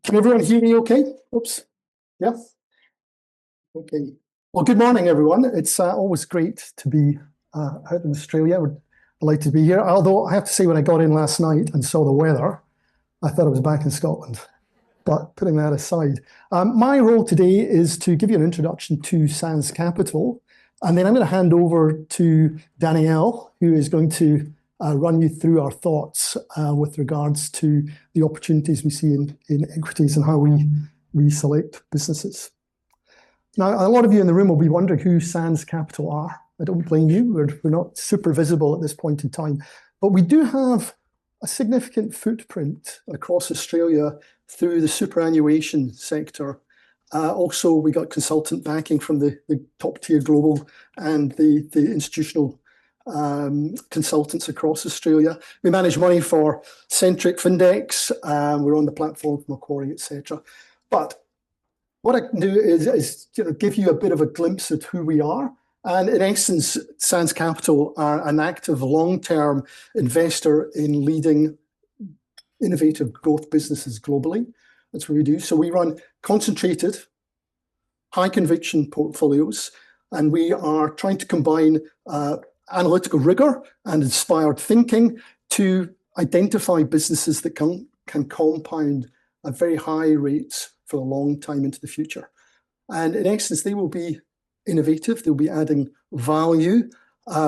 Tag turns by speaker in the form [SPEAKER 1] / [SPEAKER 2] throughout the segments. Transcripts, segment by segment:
[SPEAKER 1] Can everyone hear me okay? Oops. Yeah. Okay. Well, good morning, everyone. It's always great to be out in Australia. I'd like to be here. Although I have to say, when I got in last night and saw the weather, I thought I was back in Scotland. But putting that aside, my role today is to give you an introduction to Sands Capital. And then I'm going to hand over to Danielle, who is going to run you through our thoughts with regards to the opportunities we see in equities and how we select businesses. Now, a lot of you in the room will be wondering who Sands Capital are. I don't blame you. We're not super visible at this point in time. But we do have a significant footprint across Australia through the superannuation sector. Also, we got consultant backing from the top tier global and the institutional consultants across Australia. We manage money for Centric, Findex. We're on the platform for Macquarie, etc. But what I can do is give you a bit of a glimpse at who we are. And in essence, Sands Capital are an active long-term investor in leading innovative growth businesses globally. That's what we do. So we run concentrated, high conviction portfolios, and we are trying to combine analytical rigor and inspired thinking to identify businesses that can compound at very high rates for a long time into the future. And in essence, they will be innovative. They'll be adding value.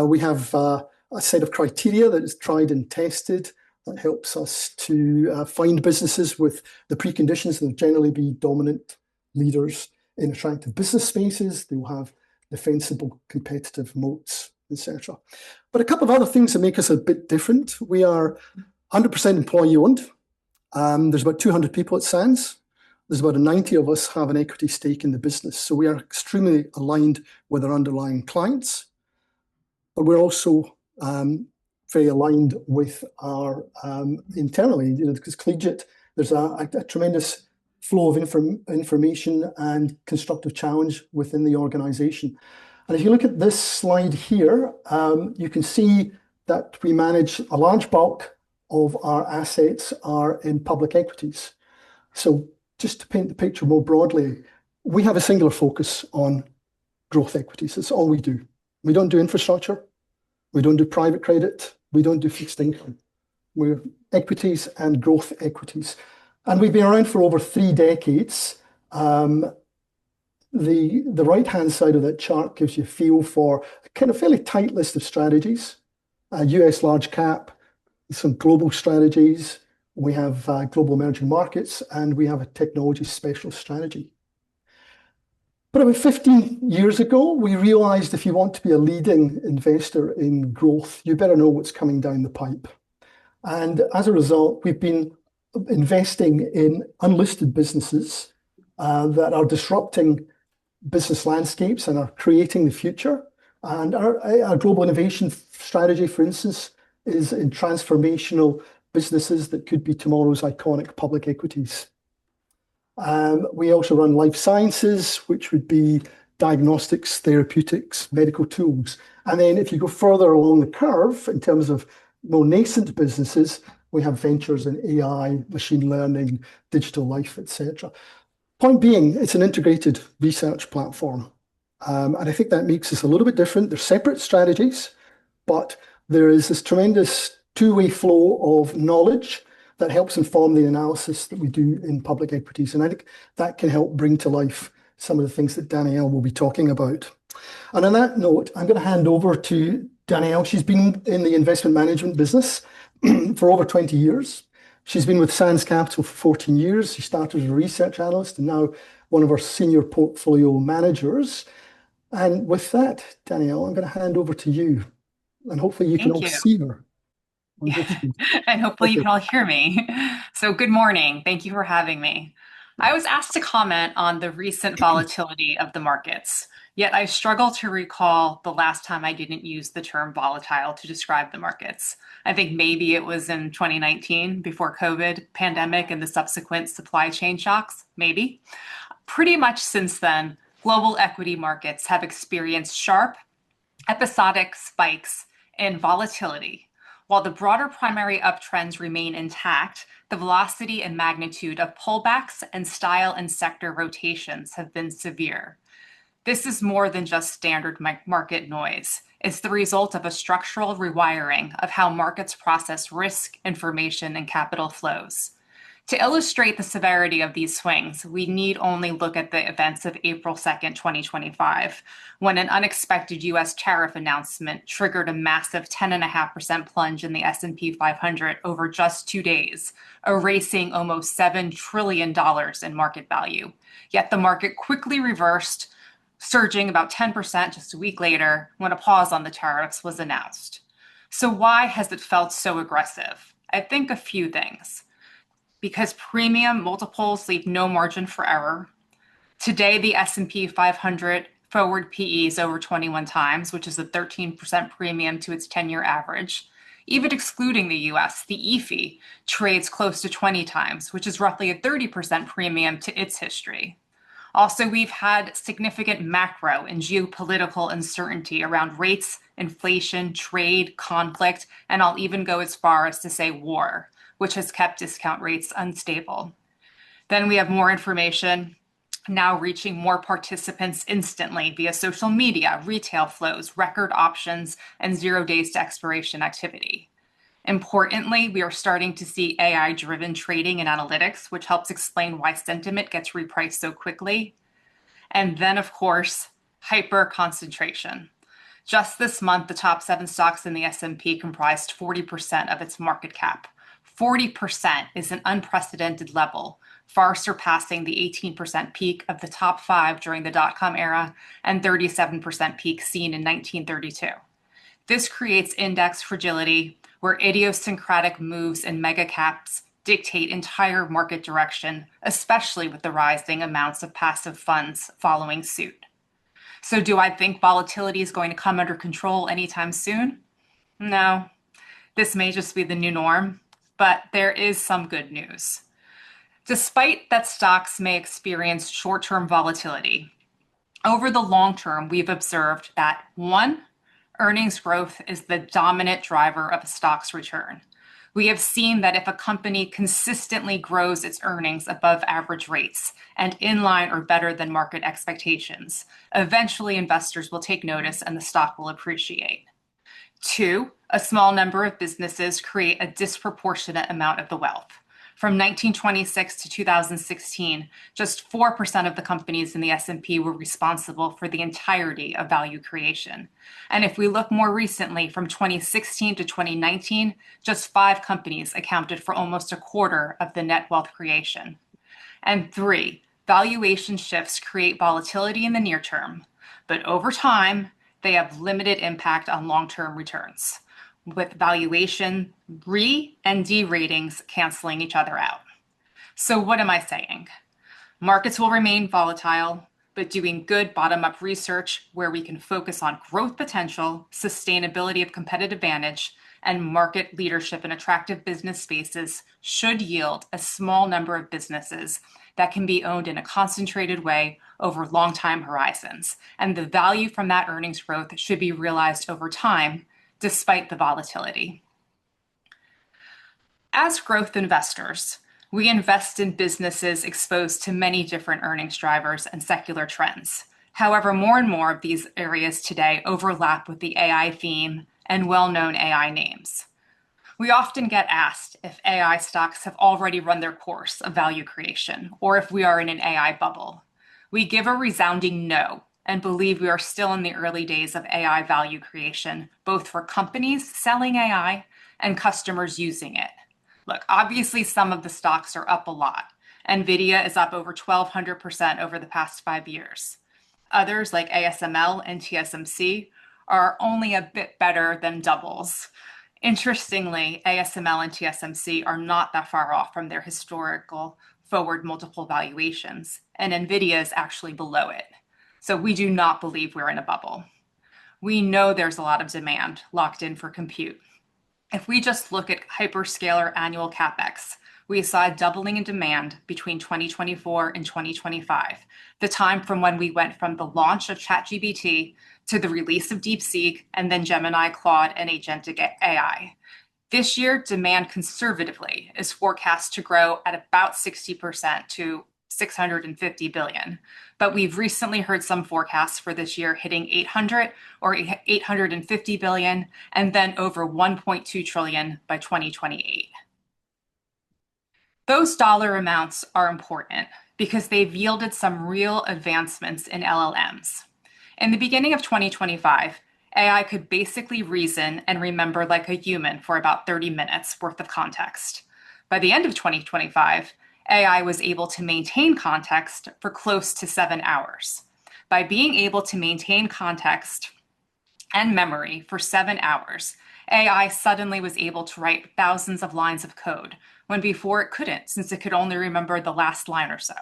[SPEAKER 1] We have a set of criteria that is tried and tested that helps us to find businesses with the preconditions. They'll generally be dominant leaders in attractive business spaces. They will have defensible competitive moats, etc. But a couple of other things that make us a bit different. We are 100% employee owned. There's about 200 people at Sands. There's about 90 of us have an equity stake in the business. So we are extremely aligned with our underlying clients. But we're also very aligned with our internally, because collegiate, there's a tremendous flow of information and constructive challenge within the organization. And if you look at this slide here, you can see that we manage a large bulk of our assets are in public equities. So just to paint the picture more broadly, we have a singular focus on growth equities. That's all we do. We don't do infrastructure. We don't do private credit. We don't do fixed income. We're equities and growth equities. And we've been around for over 3 decades. The right-hand side of that chart gives you a feel for a kind of fairly tight list of strategies. US large cap, some global strategies. We have global emerging markets, and we have a technology specialist strategy. But about 15 years ago, we realized if you want to be a leading investor in growth, you better know what's coming down the pipe. And as a result, we've been investing in unlisted businesses that are disrupting business landscapes and are creating the future. And our global innovation strategy, for instance, is in transformational businesses that could be tomorrow's iconic public equities. We also run life sciences, which would be diagnostics, therapeutics, medical tools. And then if you go further along the curve, in terms of more nascent businesses, we have ventures in AI, machine learning, digital life, etc. Point being, it's an integrated research platform. And I think that makes us a little bit different. They're separate strategies, but there is this tremendous two-way flow of knowledge that helps inform the analysis that we do in public equities. And I think that can help bring to life some of the things that Danielle will be talking about. And on that note, I'm going to hand over to Danielle. She's been in the investment management business for over 20 years. She's been with Sands Capital for 14 years. She started as a research analyst and now one of our senior portfolio managers. And with that, Danielle, I'm going to hand over to you. And hopefully you can all see her.
[SPEAKER 2] Yeah. And hopefully you can all hear me. So good morning. Thank you for having me. I was asked to comment on the recent volatility of the markets, yet I struggle to recall the last time I didn't use the term volatile to describe the markets. I think maybe it was in 2019 before COVID, pandemic, and the subsequent supply chain shocks, maybe. Pretty much since then, global equity markets have experienced sharp, episodic spikes in volatility, While the broader primary uptrends remain intact, the velocity and magnitude of pullbacks and style and sector rotations have been severe. This is more than just standard market noise. It's the result of a structural rewiring of how markets process risk, information, and capital flows. To illustrate the severity of these swings, we need only look at the events of April 2nd, 2025, when an unexpected US tariff announcement triggered a massive 10.5% plunge in the S&P 500 over just 2 days, erasing almost $7 trillion in market value. Yet the market quickly reversed, surging about 10% just a week later when a pause on the tariffs was announced. So why has it felt so aggressive? I think a few things. Because premium multiples leave no margin for error. Today, the S&P 500 forward PE is over 21 times, which is a 13% premium to its 10-year average. Even excluding the US, the EFI trades close to 20 times, which is roughly a 30% premium to its history. Also, we've had significant macro and geopolitical uncertainty around rates, inflation, trade, conflict, and I'll even go as far as to say war, which has kept discount rates unstable. Then we have more information now reaching more participants instantly via social media, retail flows, record options, and 0 days to expiration activity. Importantly, we are starting to see AI-driven trading and analytics, which helps explain why sentiment gets repriced so quickly. And then, of course, hyper concentration. Just this month, the top 7 stocks in the S&P comprised 40% of its market cap. 40% is an unprecedented level, far surpassing the 18% peak of the top 5 during the dot-com era and 37% peak seen in 1932. This creates index fragility, where idiosyncratic moves in mega caps dictate entire market direction, especially with the rising amounts of passive funds following suit. So do I think volatility is going to come under control anytime soon? No. This may just be the new norm, but there is some good news. Despite that stocks may experience short-term volatility, over the long term, we've observed that 1, earnings growth is the dominant driver of a stock's return. We have seen that if a company consistently grows its earnings above average rates and in line or better than market expectations, eventually investors will take notice and the stock will appreciate. 2, a small number of businesses create a disproportionate amount of the wealth. From 1926 to 2016, just 4% of the companies in the S&P were responsible for the entirety of value creation. And if we look more recently, from 2016 to 2019, just 5 companies accounted for almost a quarter of the net wealth creation. And 3, valuation shifts create volatility in the near term, but over time, they have limited impact on long-term returns, with valuation re and D ratings canceling each other out. So what am I saying? Markets will remain volatile, but doing good bottom-up research where we can focus on growth potential, sustainability of competitive advantage, and market leadership in attractive business spaces should yield a small number of businesses that can be owned in a concentrated way over long time horizons. And the value from that earnings growth should be realized over time, despite the volatility. As growth investors, we invest in businesses exposed to many different earnings drivers and secular trends. However, more and more of these areas today overlap with the AI theme and well-known AI names. We often get asked if AI stocks have already run their course of value creation, or if we are in an AI bubble. We give a resounding no, and believe we are still in the early days of AI value creation, both for companies selling AI and customers using it. Look, obviously some of the stocks are up a lot. NVIDIA is up over 1,200% over the past 5 years. Others, like ASML and TSMC, are only a bit better than doubles. Interestingly, ASML and TSMC are not that far off from their historical forward multiple valuations, and NVIDIA is actually below it. So we do not believe we're in a bubble. We know there's a lot of demand locked in for compute. If we just look at hyperscaler annual capex, we saw a doubling in demand between 2024 and 2025, the time from when we went from the launch of ChatGPT to the release of DeepSeek and then Gemini, Claude, and agentic AI. This year, demand conservatively is forecast to grow at about 60% to 650 billion. But we've recently heard some forecasts for this year hitting 800 or 850 billion and then over 1.2 trillion by 2028. Those dollar amounts are important because they've yielded some real advancements in LLMs. In the beginning of 2025, AI could basically reason and remember like a human for about 30 minutes worth of context. By the end of 2025, AI was able to maintain context for close to 7 hours. By being able to maintain context and memory for 7 hours, AI suddenly was able to write thousands of lines of code when before it couldn't, since it could only remember the last line or so.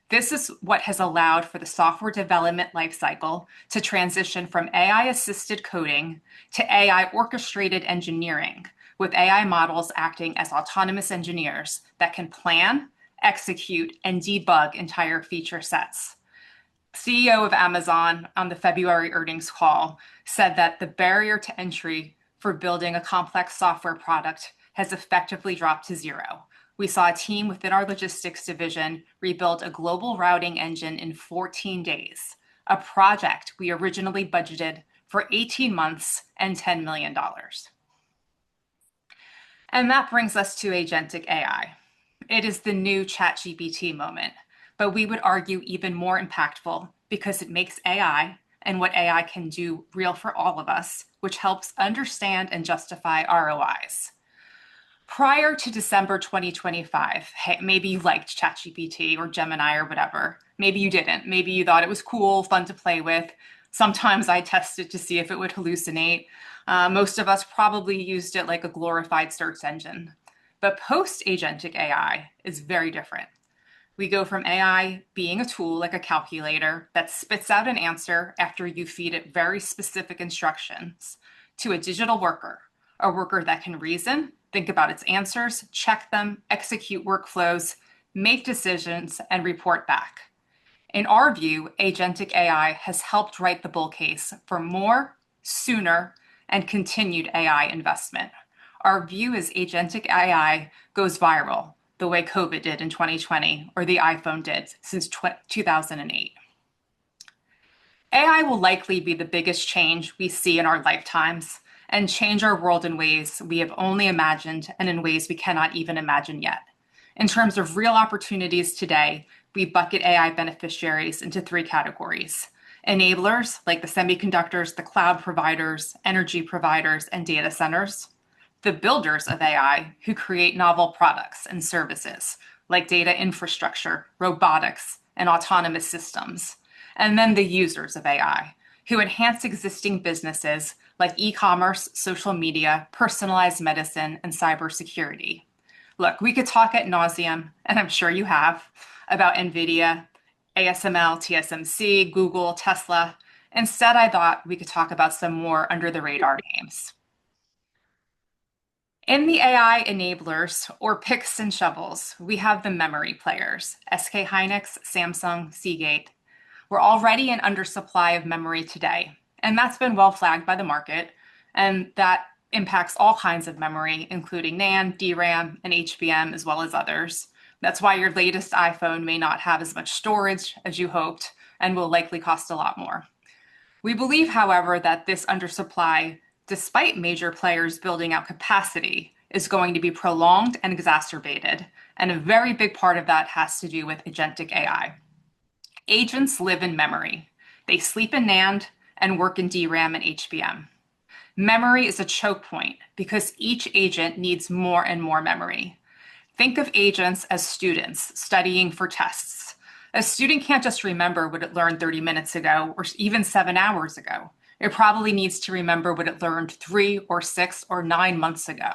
[SPEAKER 2] This is what has allowed for the software development lifecycle to transition from AI-assisted coding to AI-orchestrated engineering, with AI models acting as autonomous engineers that can plan, execute, and debug entire feature sets. CEO of Amazon on the February earnings call said that the barrier to entry for building a complex software product has effectively dropped to zero. We saw a team within our logistics division rebuild a global routing engine in 14 days, a project we originally budgeted for 18 months and $10 million. And that brings us to agentic AI. It is the new ChatGPT moment, but we would argue even more impactful because it makes AI and what AI can do real for all of us, which helps understand and justify ROIs. Prior to December 2025, hey, maybe you liked ChatGPT or Gemini or whatever. Maybe you didn't. Maybe you thought it was cool, fun to play with. Sometimes I tested to see if it would hallucinate. Most of us probably used it like a glorified search engine. But post-agentic AI is very different. We go from AI being a tool like a calculator that spits out an answer after you feed it very specific instructions to a digital worker, a worker that can reason, think about its answers, check them, execute workflows, make decisions, and report back. In our view, agentic AI has helped write the bull case for more, sooner, and continued AI investment. Our view is agentic AI goes viral the way COVID did in 2020 or the iPhone did since 2008. AI will likely be the biggest change we see in our lifetimes and change our world in ways we have only imagined and in ways we cannot even imagine yet. In terms of real opportunities today, we bucket AI beneficiaries into three categories. Enablers, like the semiconductors, the cloud providers, energy providers, and data centers. The builders of AI, who create novel products and services, like data infrastructure, robotics, and autonomous systems. And then the users of AI, who enhance existing businesses like e-commerce, social media, personalized medicine, and cybersecurity. Look, we could talk ad nauseum, and I'm sure you have, about NVIDIA, ASML, TSMC, Google, Tesla. Instead, I thought we could talk about some more under the radar names. In the AI enablers, or picks and shovels, we have the memory players, SK Hynix, Samsung, Seagate. We're already in undersupply of memory today, and that's been well flagged by the market, and that impacts all kinds of memory, including NAND, DRAM, and HBM, as well as others. That's why your latest iPhone may not have as much storage as you hoped and will likely cost a lot more. We believe, however, that this undersupply, despite major players building out capacity, is going to be prolonged and exacerbated, and a very big part of that has to do with agentic AI. Agents live in memory. They sleep in NAND and work in DRAM and HBM. Memory is a choke point because each agent needs more and more memory. Think of agents as students studying for tests. A student can't just remember what it learned 30 minutes ago or even 7 hours ago. It probably needs to remember what it learned 3 or 6 or 9 months ago.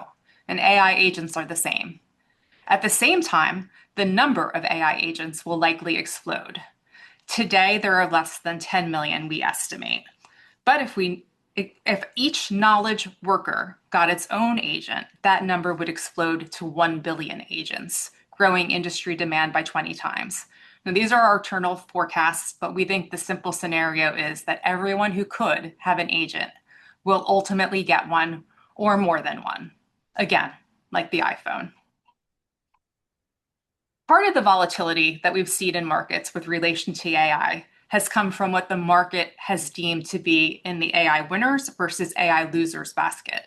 [SPEAKER 2] And AI agents are the same. At the same time, the number of AI agents will likely explode. Today, there are less than 10 million, we estimate. But if each knowledge worker got its own agent, that number would explode to 1 billion agents, growing industry demand by 20 times. Now, these are our internal forecasts, but we think the simple scenario is that everyone who could have an agent will ultimately get one or more than one. again, like the iPhone. Part of the volatility that we've seen in markets with relation to AI has come from what the market has deemed to be in the AI winners versus AI losers basket.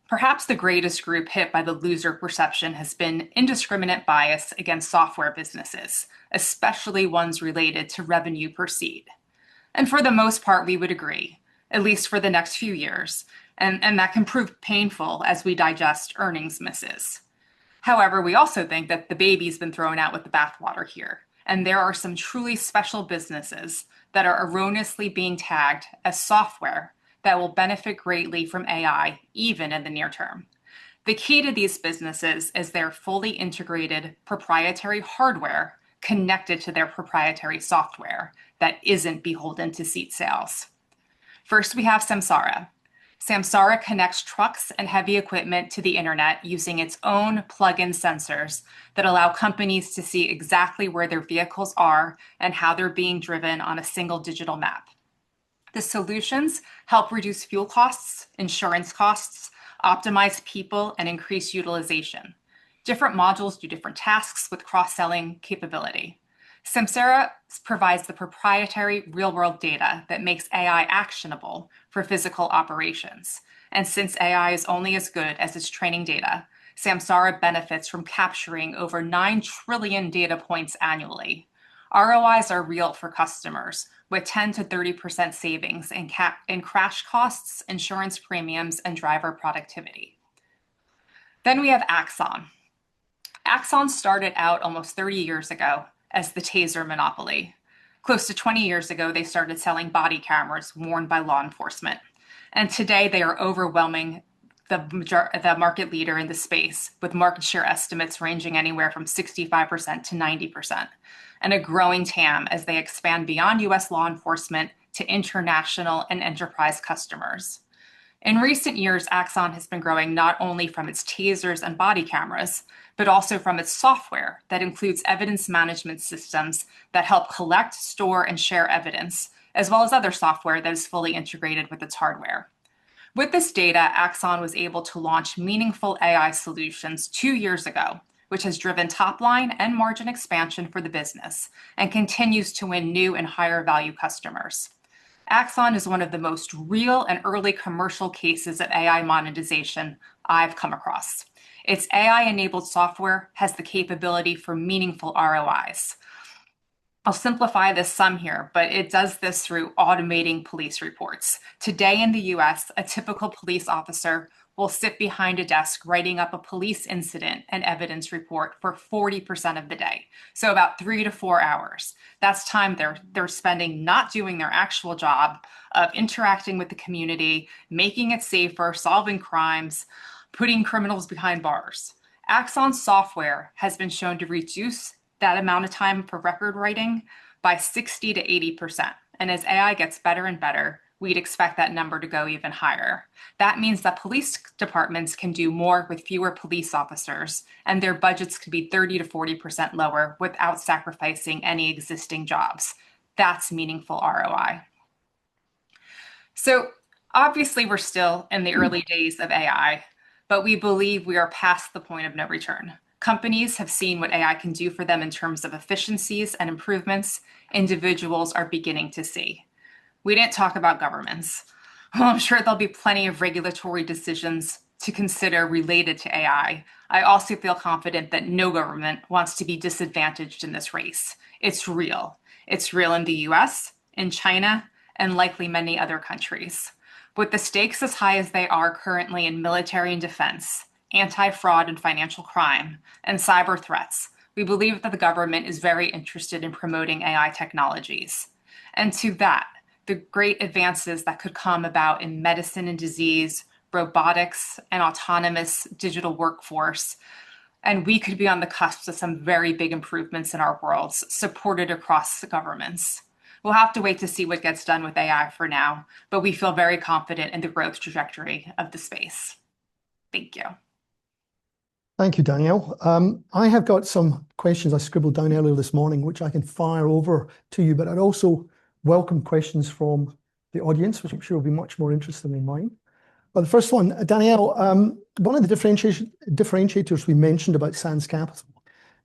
[SPEAKER 2] Perhaps the greatest group hit by the loser perception has been indiscriminate bias against software businesses, especially ones related to revenue per seat. And for the most part, we would agree, at least for the next few years, and that can prove painful as we digest earnings misses. However, we also think that the baby's been thrown out with the bathwater here, and there are some truly special businesses that are erroneously being tagged as software that will benefit greatly from AI, even in the near term. The key to these businesses is their fully integrated proprietary hardware connected to their proprietary software that isn't beholden to seat sales. First, we have Samsara. Samsara connects trucks and heavy equipment to the internet using its own plug-in sensors that allow companies to see exactly where their vehicles are and how they're being driven on a single digital map. The solutions help reduce fuel costs, insurance costs, optimize people, and increase utilization. Different modules do different tasks with cross-selling capability. Samsara provides the proprietary real-world data that makes AI actionable for physical operations. And since AI is only as good as its training data, Samsara benefits from capturing over 9 trillion data points annually. ROIs are real for customers, with 10 to 30% savings in crash costs, insurance premiums, and driver productivity. Then we have Axon. Axon started out almost 30 years ago as the taser monopoly. Close to 20 years ago, they started selling body cameras worn by law enforcement. And today, they are overwhelming the market leader in the space, with market share estimates ranging anywhere from 65% to 90%, and a growing TAM as they expand beyond US law enforcement to international and enterprise customers. In recent years, Axon has been growing not only from its tasers and body cameras, but also from its software that includes evidence management systems that help collect, store, and share evidence, as well as other software that is fully integrated with its hardware. With this data, Axon was able to launch meaningful AI solutions 2 years ago, which has driven top line and margin expansion for the business and continues to win new and higher value customers. Axon is one of the most real and early commercial cases of AI monetization I've come across. Its AI-enabled software has the capability for meaningful ROIs. I'll simplify this some here, but it does this through automating police reports. Today in the US, a typical police officer will sit behind a desk writing up a police incident and evidence report for 40% of the day. So about 3 to 4 hours. That's time they're spending not doing their actual job of interacting with the community, making it safer, solving crimes, putting criminals behind bars. Axon's software has been shown to reduce that amount of time for record writing by 60 to 80%. And as AI gets better and better, we'd expect that number to go even higher. That means that police departments can do more with fewer police officers, and their budgets could be 30 to 40% lower without sacrificing any existing jobs. That's meaningful ROI. So obviously, we're still in the early days of AI, but we believe we are past the point of no return. Companies have seen what AI can do for them in terms of efficiencies and improvements individuals are beginning to see. We didn't talk about governments. Well, I'm sure there'll be plenty of regulatory decisions to consider related to AI. I also feel confident that no government wants to be disadvantaged in this race. It's real. It's real in the US, in China, and likely many other countries. With the stakes as high as they are currently in military and defense, anti-fraud and financial crime, and cyber threats, we believe that the government is very interested in promoting AI technologies. And to that, the great advances that could come about in medicine and disease, robotics, and autonomous digital workforce. And we could be on the cusp of some very big improvements in our worlds, supported across the governments. We'll have to wait to see what gets done with AI for now, but we feel very confident in the growth trajectory of the space. Thank you.
[SPEAKER 1] Thank you, Danielle. I have got some questions I scribbled down earlier this morning, which I can fire over to you, but I'd also welcome questions from the audience, which I'm sure will be much more interesting than mine. Well, the first one, Danielle, one of the differentiators we mentioned about Sands Capital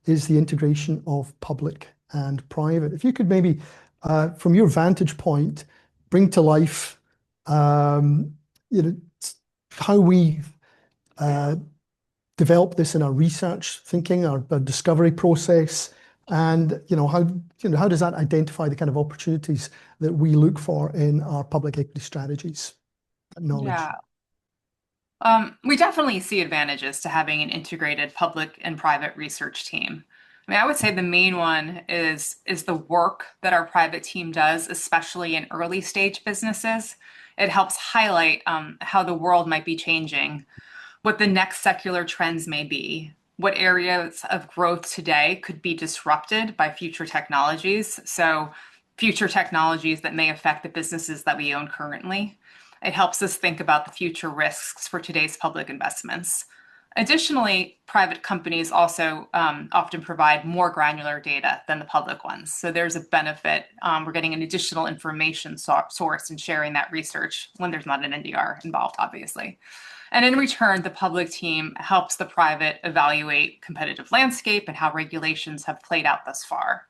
[SPEAKER 1] is the integration of public and private. If you could maybe, from your vantage point, bring to life, you know, how we develop this in our research thinking, our discovery process, and how does that identify the kind of opportunities that we look for in our public equity strategies? That knowledge.
[SPEAKER 2] Yeah. We definitely see advantages to having an integrated public and private research team. I mean, I would say the main one is the work that our private team does, especially in early stage businesses. It helps highlight how the world might be changing, what the next secular trends may be, what areas of growth today could be disrupted by future technologies. So, future technologies that may affect the businesses that we own currently. It helps us think about the future risks for today's public investments. Additionally, private companies also often provide more granular data than the public ones. So there's a benefit. We're getting an additional information source and sharing that research when there's not an NDR involved, obviously. And in return, the public team helps the private evaluate competitive landscape and how regulations have played out thus far.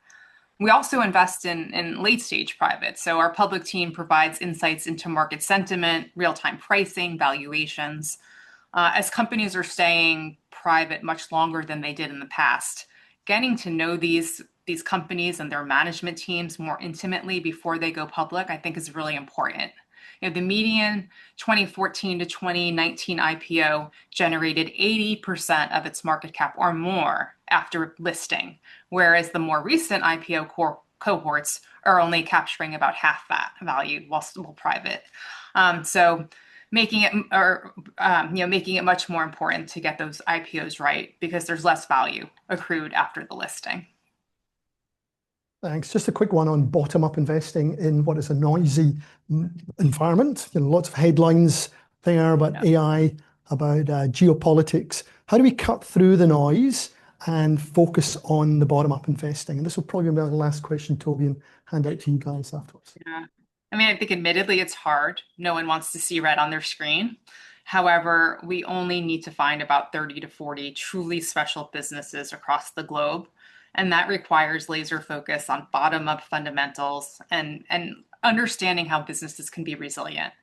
[SPEAKER 2] We also invest in late stage private. So our public team provides insights into market sentiment, real-time pricing, valuations. As companies are staying private much longer than they did in the past, getting to know these companies and their management teams more intimately before they go public, I think is really important. The median 2014 to 2019 IPO generated 80% of its market cap or more after listing, whereas the more recent IPO cohorts are only capturing about half that value while still private. So making it much more important to get those IPOs right because there's less value accrued after the listing.
[SPEAKER 1] Thanks. Just a quick one on bottom-up investing in what is a noisy environment. Lots of headlines there about AI, about geopolitics. How do we cut through the noise and focus on the bottom-up investing? And this will probably be my last question, Toby, and hand out to you guys afterwards.
[SPEAKER 2] Yeah. I mean, I think admittedly it's hard. No one wants to see red on their screen. However, we only need to find about 30 to 40 truly special businesses across the globe. And that requires laser focus on bottom-up fundamentals and understanding how businesses can be resilient.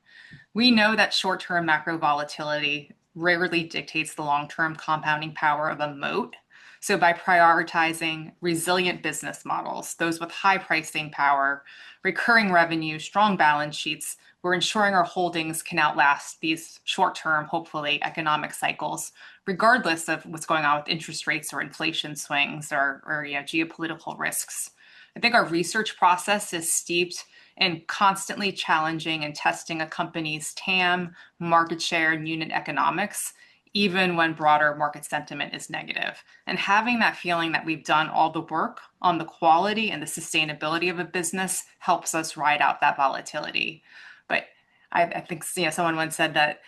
[SPEAKER 2] We know that short-term macro volatility rarely dictates the long-term compounding power of a moat. So by prioritizing resilient business models, those with high pricing power, recurring revenue, strong balance sheets, we're ensuring our holdings can outlast these short-term, hopefully, economic cycles, regardless of what's going on with interest rates or inflation swings or geopolitical risks. I think our research process is steeped in constantly challenging and testing a company's TAM, market share, and unit economics, even when broader market sentiment is negative. And having that feeling that we've done all the work on the quality and the sustainability of a business helps us ride out that volatility. But I think someone once said that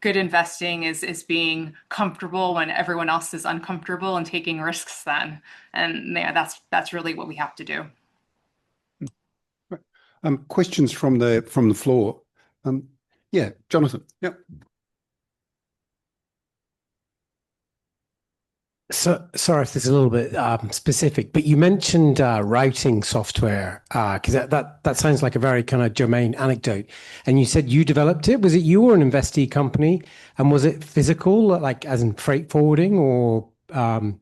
[SPEAKER 2] good investing is being comfortable when everyone else is uncomfortable and taking risks then. And that's really what we have to do.
[SPEAKER 3] Questions from the floor. Yeah, Jonathan. Yep.
[SPEAKER 4] So, sorry if this is a little bit specific, but you mentioned routing software because that sounds like a very kind of germane anecdote. And you said you developed it. Was it you or an investee company? And was it physical, like as in freight forwarding, or?
[SPEAKER 2] You're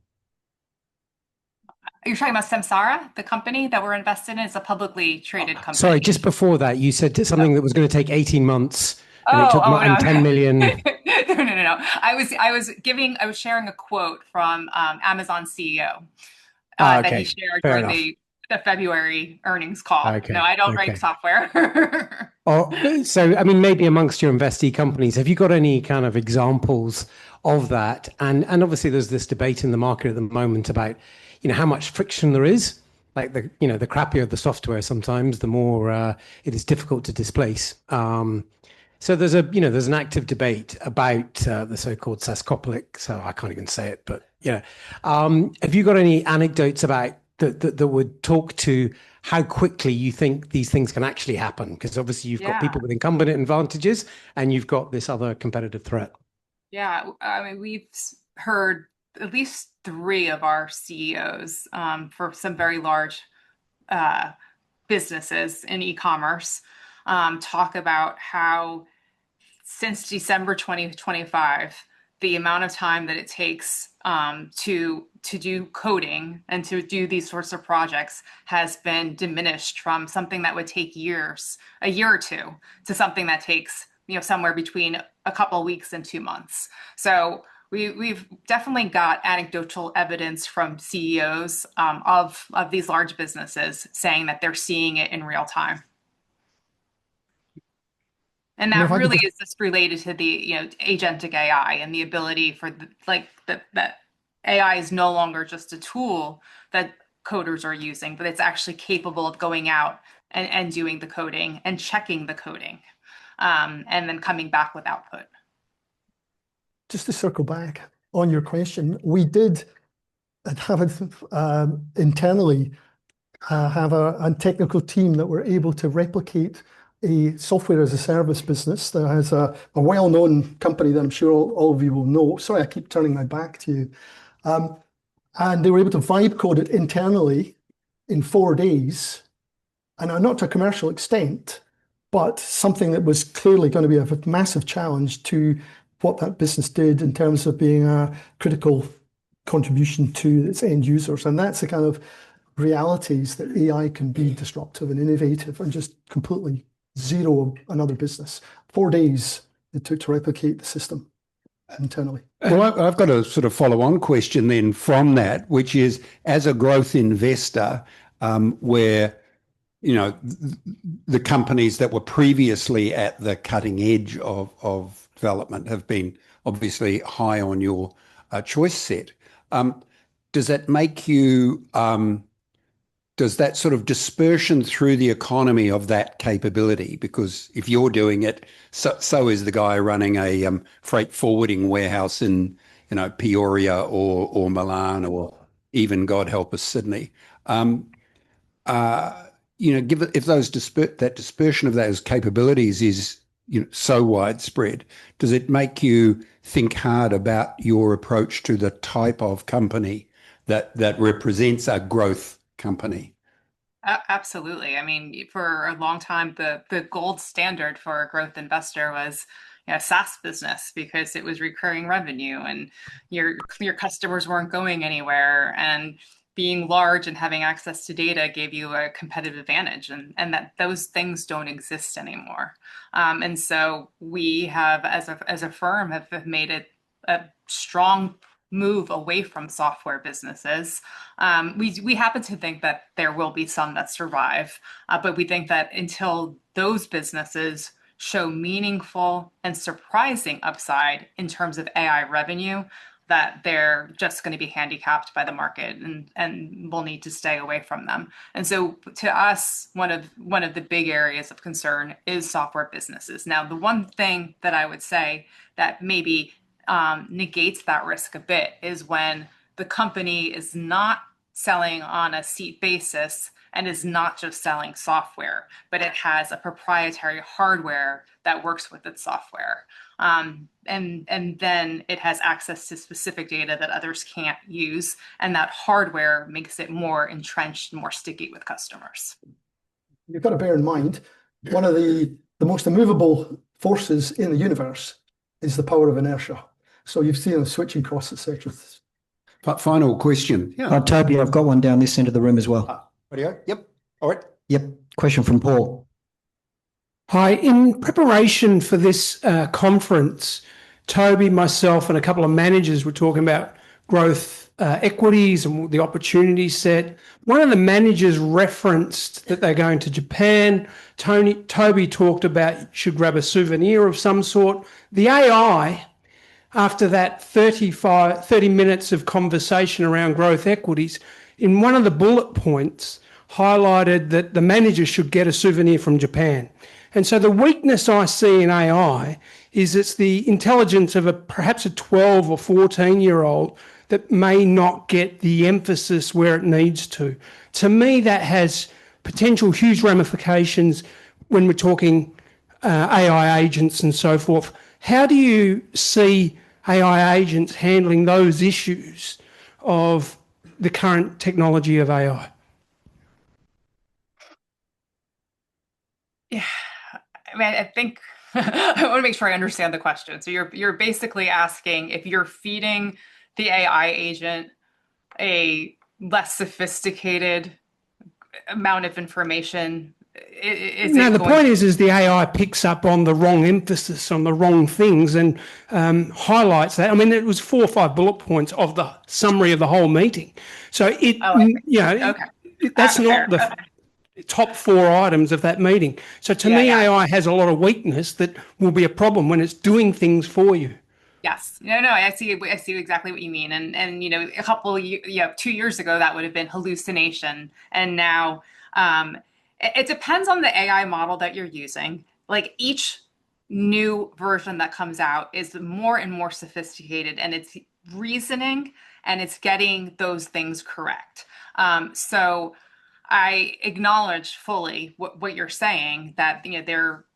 [SPEAKER 2] talking about Samsara, the company that we're invested in? It's a publicly traded company.
[SPEAKER 4] Sorry, just before that, you said something that was going to take 18 months. And it took
[SPEAKER 2] no.
[SPEAKER 4] 10 million.
[SPEAKER 2] No. I was sharing a quote from Amazon CEO that he shared during the February earnings call. Okay. No, I don't write software.
[SPEAKER 4] So, I mean, maybe amongst your investee companies, have you got any kind of examples of that? And obviously, there's this debate in the market at the moment about, how much friction there is. Like the crappier the software, sometimes the more it is difficult to displace. So there's an active debate about the so-called Sascopolis. So I can't even say it, but yeah. Have you got any anecdotes about that would talk to how quickly you think these things can actually happen? Because obviously you've got people with incumbent advantages and you've got this other competitive threat.
[SPEAKER 2] Yeah, I mean, we've heard at least 3 of our CEOs for some very large businesses in e-commerce talk about how since December 2025, the amount of time that it takes to do coding and to do these sorts of projects has been diminished from something that would take years, a year or two, to something that takes somewhere between a couple of weeks and 2 months. So we've definitely got anecdotal evidence from CEOs of these large businesses saying that they're seeing it in real time. And that really is just related to the agentic AI and the ability for that AI is no longer just a tool that coders are using, but it's actually capable of going out and doing the coding and checking the coding and then coming back with output.
[SPEAKER 1] Just to circle back on your question, we did have it internally have a technical team that were able to replicate a software as a service business that has a well-known company that I'm sure all of you will know. Sorry, I keep turning my back to you. And they were able to vibe code it internally in 4 days, and not to a commercial extent, but something that was clearly going to be a massive challenge to what that business did in terms of being a critical contribution to its end users. And that's the kind of realities that AI can be disruptive and innovative and just completely zero another business. 4 days it took to replicate the system internally.
[SPEAKER 3] Well, I've got a sort of follow-on question then from that, which is, as a growth investor, where the companies that were previously at the cutting edge of development have been obviously high on your choice set. Does that make you does that sort of dispersion through the economy of that capability? Because if you're doing it, so is the guy running a freight forwarding warehouse in Peoria or Milan or even, God help us, Sydney. If that dispersion of those capabilities is so widespread, does it make you think hard about your approach to the type of company that represents a growth company?
[SPEAKER 2] Absolutely. I mean, for a long time, the gold standard for a growth investor was a SaaS business because it was recurring revenue and your customers weren't going anywhere, and being large and having access to data gave you a competitive advantage, and that those things don't exist anymore. And so we have, as a firm, have made it a strong move away from software businesses. We happen to think that there will be some that survive, but we think that until those businesses show meaningful and surprising upside in terms of AI revenue, that they're just going to be handicapped by the market and we'll need to stay away from them. And so to us, one of the big areas of concern is software businesses. Now, the one thing that I would say that maybe negates that risk a bit is when the company is not selling on a seat basis and is not just selling software, but it has a proprietary hardware that works with its software. And then it has access to specific data that others can't use, and that hardware makes it more entrenched, more sticky with customers.
[SPEAKER 1] You've got to bear in mind, one of the most immovable forces in the universe is the power of inertia. So you've seen the switching costs, etc.
[SPEAKER 3] Final question.
[SPEAKER 5] Yeah. Toby, I've got one down this end of the room as well.
[SPEAKER 3] Radio? Yep. All right.
[SPEAKER 5] Yep. Question from Paul.
[SPEAKER 6] Hi. In preparation for this conference, Toby, myself, and a couple of managers were talking about growth equities and the opportunity set. One of the managers referenced that they're going to Japan. Toby talked about you should grab a souvenir of some sort. The AI, after that 30 minutes of conversation around growth equities, in one of the bullet points highlighted that the manager should get a souvenir from Japan. And so the weakness I see in AI is it's the intelligence of perhaps a 12 or 14-year-old that may not get the emphasis where it needs to. To me, that has potential huge ramifications when we're talking AI agents and so forth. How do you see AI agents handling those issues of the current technology of AI?
[SPEAKER 2] Yeah, I mean, I think I want to make sure I understand the question. So you're basically asking if you're feeding the AI agent a less sophisticated amount of information, is
[SPEAKER 6] No,
[SPEAKER 2] it
[SPEAKER 6] the
[SPEAKER 2] going
[SPEAKER 6] point is the AI picks up on the wrong emphasis on the wrong things and highlights that. I mean, it was 4 or 5 bullet points of the summary of the whole meeting. So it,
[SPEAKER 2] Oh, I see.
[SPEAKER 6] you know,
[SPEAKER 2] Okay.
[SPEAKER 6] that's
[SPEAKER 2] Fair.
[SPEAKER 6] not the top 4 items of that meeting. So to me,
[SPEAKER 2] Yeah.
[SPEAKER 6] AI has a lot of weakness that will be a problem when it's doing things for you.
[SPEAKER 2] Yes. No, I see exactly what you mean. And a couple, 2 years ago, that would have been hallucination. And now, it depends on the AI model that you're using. Like each new version that comes out is more and more sophisticated, and it's reasoning and it's getting those things correct. So I acknowledge fully what you're saying, that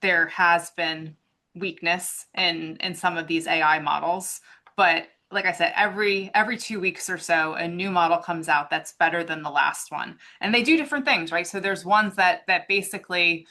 [SPEAKER 2] there has been weakness in some of these AI models, but like I said, every 2 weeks or so, a new model comes out that's better than the last one, and they do different things, right? So there's ones that basically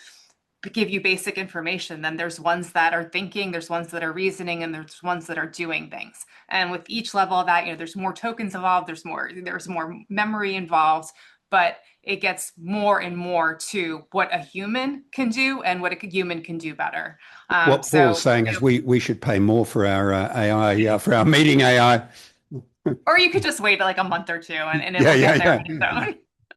[SPEAKER 2] give you basic information. Then there's ones that are thinking, there's ones that are reasoning, and there's ones that are doing things. And with each level of that, there's more tokens involved, there's more memory involved, but it gets more and more to what a human can do and what a human can do better.
[SPEAKER 3] What
[SPEAKER 2] So,
[SPEAKER 3] Paul's saying is we should pay more for our AI, for our meeting AI.
[SPEAKER 2] or you could just wait like a month or two, and it
[SPEAKER 3] Yeah,
[SPEAKER 2] will
[SPEAKER 3] yeah,
[SPEAKER 2] get there
[SPEAKER 3] yeah.
[SPEAKER 2] on its own.